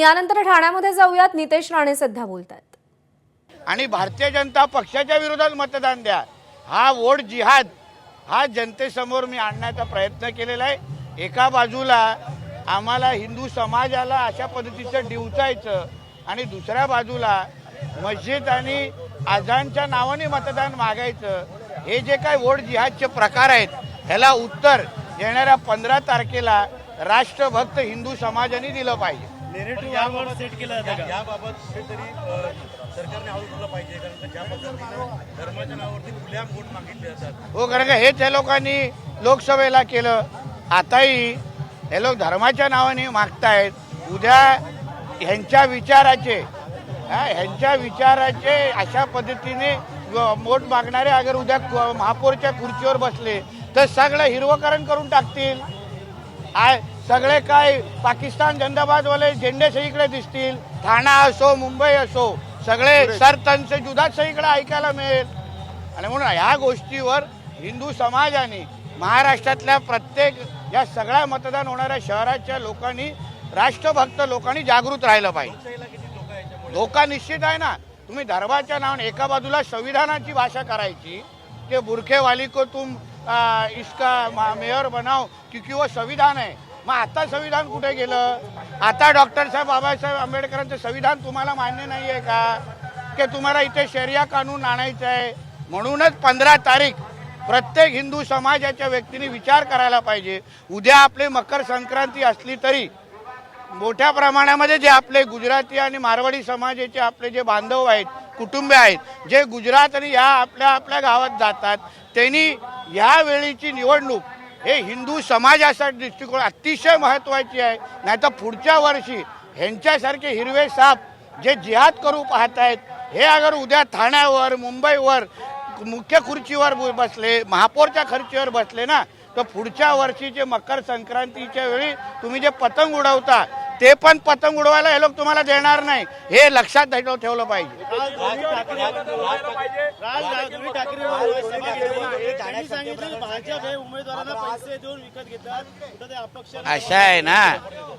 यानंतर ठाण्यामध्ये जाऊयात, नितेश राणे सध्या बोलतायत आणि भारतीय जनता पक्षाच्या विरोधात मतदान द्या, हा वोट जिहाद हा जनतेसमोर मी आणण्याचा प्रयत्न केलेला आहे। एका बाजूला आम्हाला हिंदू समाजाला अशा पद्धतीचं डिवचायचं आणि दुसऱ्या बाजूला मस्जिद आणि अजानच्या नावाने मतदान मागायचं, हे जे काय वोट जिहादचे प्रकार आहेत ह्याला उत्तर येणाऱ्या 15 तारखेला राष्ट्रभक्त हिंदू समाजाने दिलं पाहिजे। नेरेटिव्ह यावर सेट केलं जातं, याबाबत कुठेतरी सरकारने आवाज उठवला पाहिजे, कारण ज्या पद्धतीनं धर्माच्या नावावरती खुल्या वोट मागितले जातात। हो, कारण हेच या लोकांनी लोकसभेला केलं, आताही हे लोक धर्माच्या नावाने मागतायत। उद्या ह्यांच्या विचाराचे अशा पद्धतीने वोट मागणारे अगर उद्या महापौरच्या खुर्चीवर बसले तर सगळं हिरवकरण करून टाकतील। सगळे काय पाकिस्तान झंडाबादवाले झेंडे सगळीकडे दिसतील, ठाणा असो मुंबई असो सगळे सरतनचे जुदा सगळीकडे ऐकायला मिळेल। आणि म्हणून ह्या गोष्टीवर हिंदू समाजाने महाराष्ट्रातल्या प्रत्येक या सगळ्या मतदान होणाऱ्या शहराच्या लोकांनी, राष्ट्रभक्त लोकांनी जागृत राहिलं पाहिजे। धोका निश्चित आहे ना। तुम्ही धर्माच्या नावाने एका बाजूला संविधानाची भाषा करायची की बुरखेवाली को तुम इसका मेयर बनाओ क्योंकि वो संविधान है, मग आता संविधान कुठे गेलं? आता डॉक्टर साहेब बाबासाहेब आंबेडकरांचं संविधान तुम्हाला मान्य नाही आहे का? की तुम्हाला इथे शरिया कानून आणायचं आहे? म्हणूनच 15 तारीख प्रत्येक हिंदू समाजाच्या व्यक्तीने विचार करायला पाहिजे। उद्या आपले मकर संक्रांती असली तरी मोठ्या प्रमाणामध्ये जे आपले गुजराती आणि मारवाडी समाजाचे आपले जे बांधव आहेत, कुटुंबे आहेत, जे गुजरात आणि या आपल्या गावात जातात, त्यांनी या वेळीची निवडणूक हे हिंदू समाजासाठी दृष्टिकोन अतिशय महत्त्वाची आहे। नाहीतर पुढच्या वर्षी ह्यांच्यासारखे हिरवे साप जे जिहाद करू पाहत आहेत हे अगर उद्या ठाण्यावर मुंबईवर मुख्य खुर्चीवर बसले, महापौरच्या खुर्चीवर बसले ना, तर पुढच्या वर्षीचे मकर संक्रांतीच्या वेळी तुम्ही जे पतंग उडवता ते पण पतंग उडवायला हे लोक तुम्हाला देणार नाही, हे लक्षात ठेवलं पाहिजे। अशा आहे ना,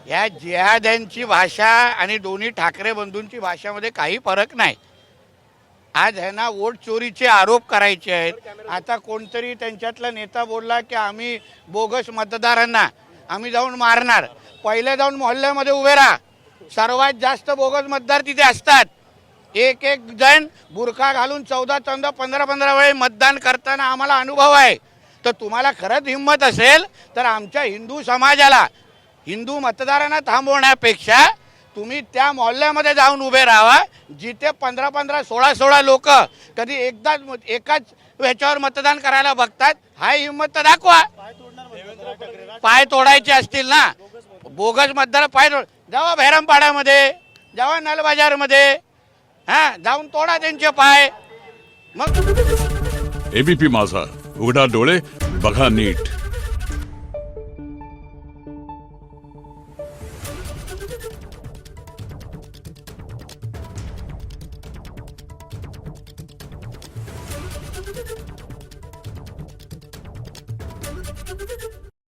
या जिहाद्यांची भाषा आणि दोन्ही ठाकरे बंधूंची भाषामध्ये काही फरक नाही। आज है ना वोट चोरीचे आरोप करायचे आहेत। आता कोणतरी त्यांच्यातला नेता बोलला की आम्ही बोगस मतदारांना आम्ही जाऊन मारणार। पहिले जाऊन मोहल्ल्यामध्ये उभे राहा, सर्वात जास्त बोगस मतदार तिथे असतात। एक जण बुरखा घालून 14 15 वेळे मतदान करताना आम्हाला अनुभव आहे। तर तुम्हाला खरंच हिंमत असेल तर आमच्या हिंदू समाजाला, हिंदू मतदारांना थांबवण्यापेक्षा तुम्ही त्या मोहल्ल्यामध्ये जाऊन उभे राहा, जिथे 15 16 लोक कधी एकाच ह्याच्यावर मतदान करायला बघतात। हा हिंमत तर दाखवा। पाय तोडायचे असतील ना, बोगस मतदार पाय जावा भैरमपाड्यामध्ये, जावा नलबाजारमध्ये, जाऊन तोडा त्यांचे पाय। मग एबीपी माझा, उघडा डोळे बघा नीट। Thank you.